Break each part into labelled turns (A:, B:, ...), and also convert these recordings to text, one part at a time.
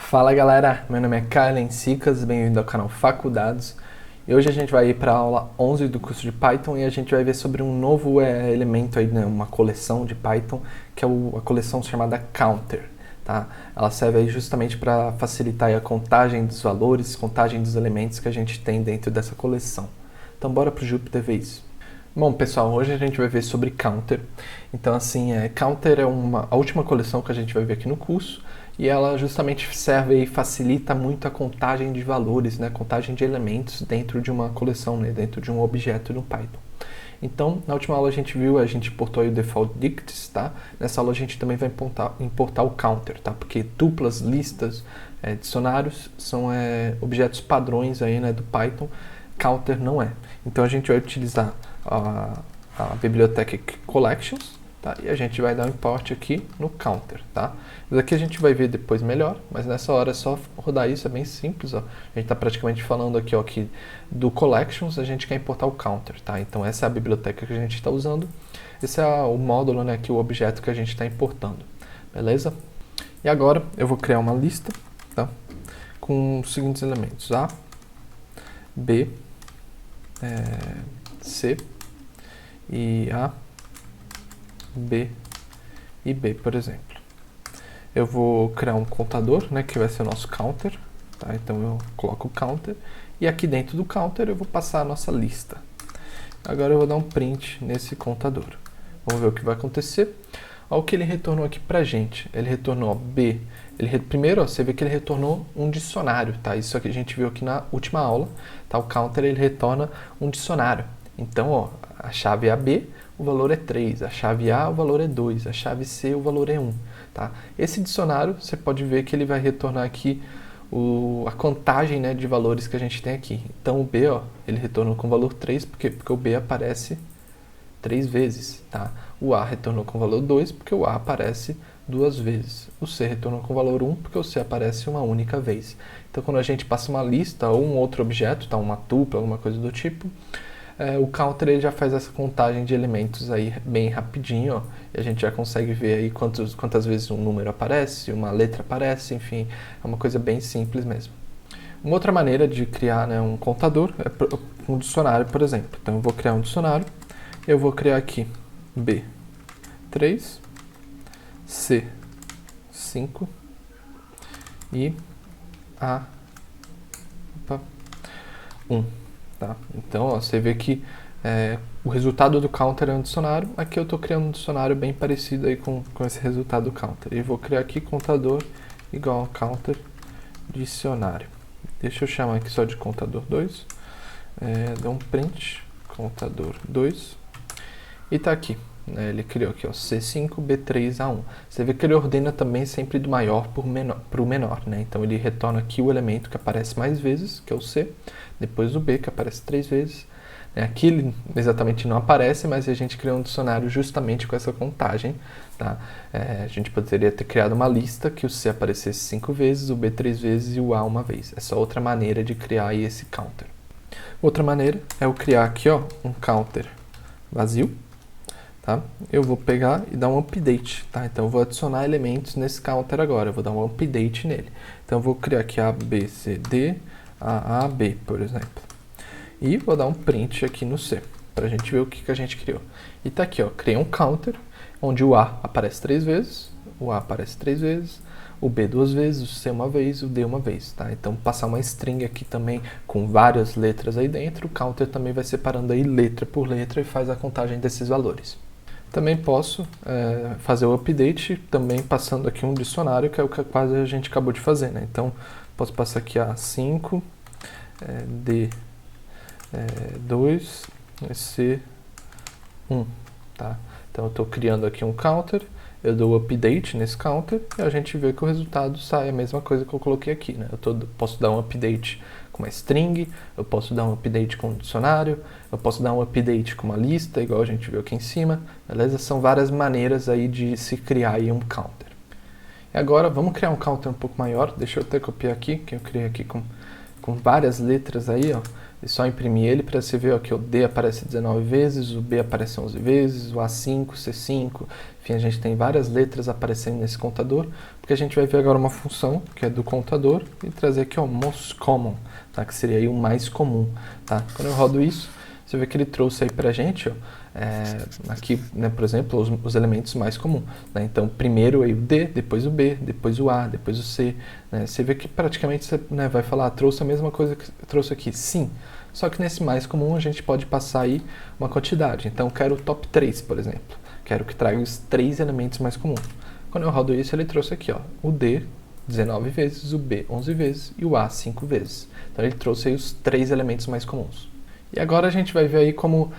A: Fala galera, meu nome é Kylen Sicas, bem-vindo ao canal Faculdades. E hoje a gente vai ir para a aula 11 do curso de Python e a gente vai ver sobre um novo elemento aí, né, uma coleção de Python, que é a coleção chamada Counter. Tá? Ela serve aí justamente para facilitar aí a contagem dos valores, contagem dos elementos que a gente tem dentro dessa coleção. Então bora pro Jupyter ver isso. Bom, pessoal, hoje a gente vai ver sobre Counter. Então, assim, Counter é a última coleção que a gente vai ver aqui no curso e ela justamente serve e facilita muito a contagem de valores, né, contagem de elementos dentro de uma coleção, né, dentro de um objeto no Python. Então, na última aula a gente importou aí o default dicts, tá? Nessa aula a gente também vai importar o counter, tá? Porque tuplas, listas, dicionários são objetos padrões aí, né, do Python. Counter não é. Então a gente vai utilizar a biblioteca collections, tá? E a gente vai dar um import aqui no counter, tá? Isso aqui a gente vai ver depois melhor, mas nessa hora é só rodar isso, é bem simples, ó. A gente está praticamente falando aqui, ó, que do collections a gente quer importar o counter, tá? Então essa é a biblioteca que a gente está usando, esse é o módulo, né, aqui o objeto que a gente está importando, beleza? E agora eu vou criar uma lista, tá? Com os seguintes elementos: A, B, C e A, B e B, por exemplo. Eu vou criar um contador, né, que vai ser o nosso counter, tá? Então eu coloco o counter e aqui dentro do counter eu vou passar a nossa lista. Agora eu vou dar um print nesse contador. Vamos ver o que vai acontecer. Olha o que ele retornou aqui pra gente. Ele retornou B. Primeiro, ó, você vê que ele retornou um dicionário, tá? Isso aqui a gente viu aqui na última aula, tá? O counter ele retorna um dicionário. Então, ó, a chave AB, o valor é 3, a chave A, o valor é 2, a chave C, o valor é 1, tá? Esse dicionário, você pode ver que ele vai retornar aqui a contagem, né, de valores que a gente tem aqui. Então, o B, ó, ele retornou com o valor 3, porque o B aparece 3 vezes, tá? O A retornou com o valor 2, porque o A aparece 2 vezes. O C retornou com o valor 1, porque o C aparece uma única vez. Então, quando a gente passa uma lista ou um outro objeto, tá, uma tupla, alguma coisa do tipo, o counter ele já faz essa contagem de elementos aí bem rapidinho, ó, e a gente já consegue ver aí quantas vezes um número aparece, uma letra aparece, enfim, é uma coisa bem simples mesmo. Uma outra maneira de criar, né, um contador é um dicionário, por exemplo. Então eu vou criar um dicionário, eu vou criar aqui B 3, C 5 e A 1. Tá? Então, ó, você vê que o resultado do counter é um dicionário. Aqui eu estou criando um dicionário bem parecido aí com esse resultado do counter. E vou criar aqui contador igual a counter dicionário. Deixa eu chamar aqui só de contador 2. Dá um print, contador 2. E tá aqui. Ele criou aqui, ó, C5, B3, A1. Você vê que ele ordena também sempre do maior para o menor, né? Então ele retorna aqui o elemento que aparece mais vezes, que é o C, depois o B, que aparece 3 vezes. Aqui ele exatamente não aparece, mas a gente criou um dicionário justamente com essa contagem, tá? A gente poderia ter criado uma lista que o C aparecesse 5 vezes, o B 3 vezes e o A uma vez. É só outra maneira de criar aí esse counter. Outra maneira é eu criar aqui, ó, um counter vazio. Tá? Eu vou pegar e dar um update, tá? Então eu vou adicionar elementos nesse counter agora, eu vou dar um update nele. Então eu vou criar aqui A, B, C, D, A, B, por exemplo. E vou dar um print aqui no C, pra gente ver o que a gente criou. E tá aqui, ó, criei um counter, onde o A aparece 3 vezes, o A aparece 3 vezes, o B 2 vezes, o C uma vez, o D uma vez, tá? Então passar uma string aqui também com várias letras aí dentro, o counter também vai separando aí letra por letra e faz a contagem desses valores. Também posso fazer o update, também passando aqui um dicionário, que é o que quase a gente acabou de fazer, né? Então, posso passar aqui A5, D2, C1, tá? Então, eu estou criando aqui um counter, eu dou o update nesse counter e a gente vê que o resultado sai a mesma coisa que eu coloquei aqui, né? Posso dar um update com uma string, eu posso dar um update com um dicionário, eu posso dar um update com uma lista, igual a gente viu aqui em cima, beleza? São várias maneiras aí de se criar aí um counter. E agora, vamos criar um counter um pouco maior, deixa eu até copiar aqui, que eu criei aqui com com várias letras aí, ó. É só imprimir ele para você ver, ó, que o D aparece 19 vezes, o B aparece 11 vezes, o A5, C5, enfim, a gente tem várias letras aparecendo nesse contador, porque a gente vai ver agora uma função que é do contador e trazer aqui, ó, most common, tá? Que seria aí o mais comum, tá? Quando eu rodo isso, você vê que ele trouxe aí pra gente, ó, aqui, né, por exemplo, os elementos mais comuns, né? Então, primeiro aí o D, depois o B, depois o A, depois o C, né? Você vê que praticamente você, né, vai falar, trouxe a mesma coisa que trouxe aqui, sim, só que nesse mais comum a gente pode passar aí uma quantidade. Então, quero o top 3, por exemplo, quero que traga os 3 elementos mais comuns. Quando eu rodo isso, ele trouxe aqui, ó, o D 19 vezes, o B 11 vezes e o A 5 vezes. Então, ele trouxe aí os 3 elementos mais comuns. E agora a gente vai ver aí como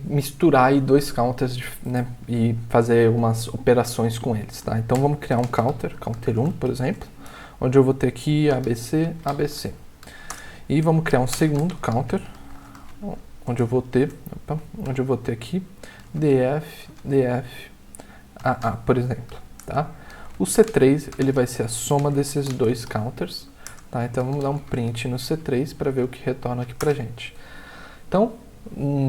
A: misturar aí dois counters, né, e fazer umas operações com eles, tá? Então vamos criar um counter 1, por exemplo, onde eu vou ter aqui ABC, ABC. E vamos criar um segundo counter, onde eu vou ter aqui DF, DF, AA, por exemplo, tá? O C3, ele vai ser a soma desses dois counters, tá? Então vamos dar um print no C3 para ver o que retorna aqui pra gente. Então,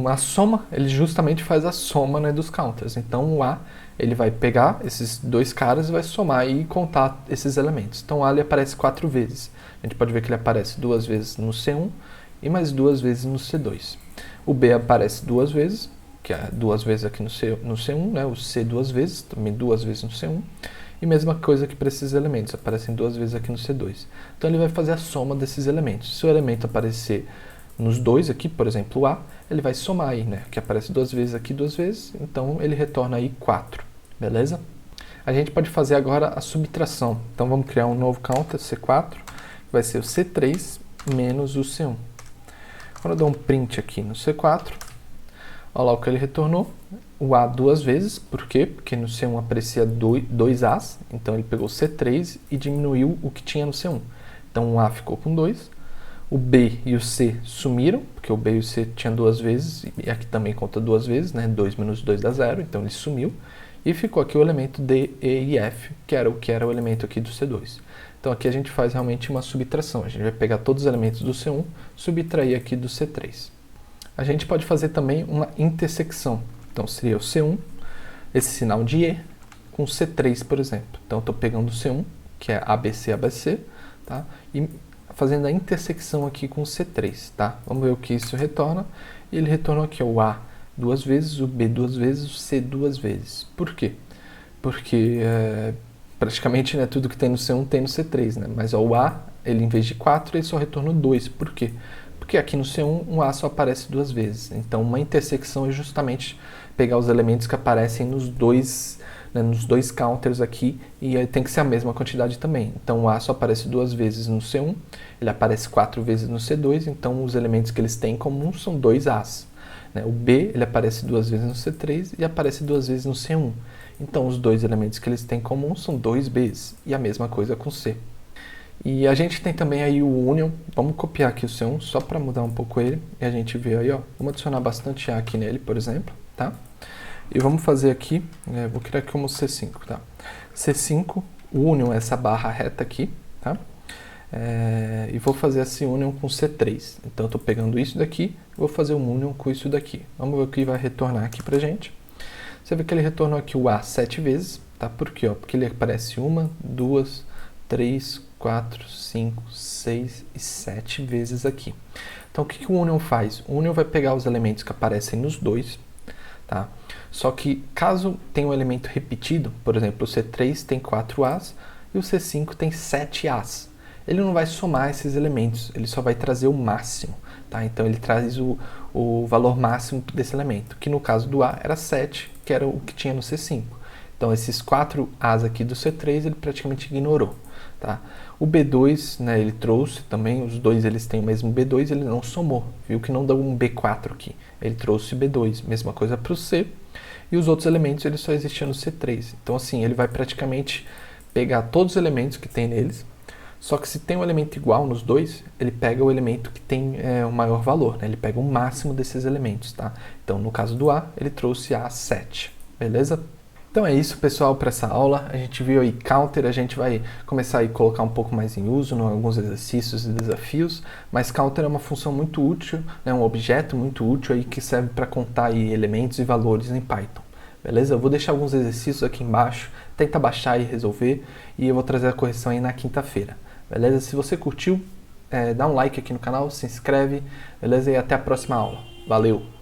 A: a soma, ele justamente faz a soma, né, dos counters. Então, o A, ele vai pegar esses dois caras e vai somar e contar esses elementos. Então, o A, ele aparece 4 vezes. A gente pode ver que ele aparece 2 vezes no C1 e mais 2 vezes no C2. O B aparece 2 vezes, que é 2 vezes aqui no C1, né, o C 2 vezes, também 2 vezes no C1. E mesma coisa que para esses elementos, aparecem 2 vezes aqui no C2. Então, ele vai fazer a soma desses elementos. Se o elemento aparecer nos dois aqui, por exemplo, o A, ele vai somar aí, né? Que aparece 2 vezes aqui, 2 vezes, então ele retorna aí 4, beleza? A gente pode fazer agora a subtração. Então vamos criar um novo counter, C4, que vai ser o C3 menos o C1. Quando eu dou um print aqui no C4, olha lá o que ele retornou, o A 2 vezes, por quê? Porque no C1 aparecia 2 As, então ele pegou o C3 e diminuiu o que tinha no C1. Então o A ficou com 2, o B e o C sumiram, porque o B e o C tinham 2 vezes, e aqui também conta 2 vezes, né? 2 menos 2 dá 0, então ele sumiu. E ficou aqui o elemento D, E e F, que era o elemento aqui do C2. Então aqui a gente faz realmente uma subtração. A gente vai pegar todos os elementos do C1, subtrair aqui do C3. A gente pode fazer também uma intersecção. Então seria o C1, esse sinal de E, com C3, por exemplo. Então eu estou pegando o C1, que é ABC, ABC, tá? E fazendo a intersecção aqui com o C3, tá? Vamos ver o que isso retorna. Ele retornou aqui o A 2 vezes, o B 2 vezes, o C 2 vezes. Por quê? Porque praticamente, né, tudo que tem no C1 tem no C3, né? Mas ó, o A, ele em vez de 4, ele só retornou 2. Por quê? Porque aqui no C1 o A só aparece 2 vezes. Então uma intersecção é justamente pegar os elementos que aparecem nos dois counters aqui, e aí tem que ser a mesma quantidade também. Então o A só aparece 2 vezes no C1, ele aparece 4 vezes no C2, então os elementos que eles têm em comum são 2 As. Né? O B, ele aparece 2 vezes no C3 e aparece 2 vezes no C1. Então os dois elementos que eles têm em comum são 2 Bs, e a mesma coisa com C. E a gente tem também aí o union. Vamos copiar aqui o C1 só para mudar um pouco ele, e a gente vê aí, ó, vamos adicionar bastante A aqui nele, por exemplo, tá? E vamos fazer aqui, vou criar aqui como C5, tá? C5, o union é essa barra reta aqui, tá? E vou fazer esse union com C3. Então eu estou pegando isso daqui, vou fazer um union com isso daqui. Vamos ver o que vai retornar aqui pra gente. Você vê que ele retornou aqui o A 7 vezes, tá? Por quê? Ó? Porque ele aparece 1, 2, 3, 4, 5, 6 e 7 vezes aqui. Então o que o union faz? O union vai pegar os elementos que aparecem nos dois, tá? Só que caso tenha um elemento repetido, por exemplo, o C3 tem 4 As e o C5 tem 7 As. Ele não vai somar esses elementos, ele só vai trazer o máximo, tá? Então ele traz o valor máximo desse elemento, que no caso do A era 7, que era o que tinha no C5. Então esses 4 As aqui do C3 ele praticamente ignorou, tá? O B2, né, ele trouxe também, os dois eles têm o mesmo B2, ele não somou, viu que não deu um B4 aqui, ele trouxe B2, mesma coisa para o C, e os outros elementos ele só existiam no C3. Então assim, ele vai praticamente pegar todos os elementos que tem neles, só que se tem um elemento igual nos dois, ele pega o elemento que tem o maior valor, né? Ele pega o máximo desses elementos, tá? Então no caso do A, ele trouxe A7, beleza? Então é isso, pessoal, para essa aula. A gente viu aí counter, a gente vai começar a colocar um pouco mais em uso em alguns exercícios e desafios, mas counter é uma função muito útil, né, um objeto muito útil aí que serve para contar aí elementos e valores em Python. Beleza? Eu vou deixar alguns exercícios aqui embaixo, tenta baixar e resolver, e eu vou trazer a correção aí na quinta-feira. Beleza? Se você curtiu, dá um like aqui no canal, se inscreve, beleza? E até a próxima aula. Valeu!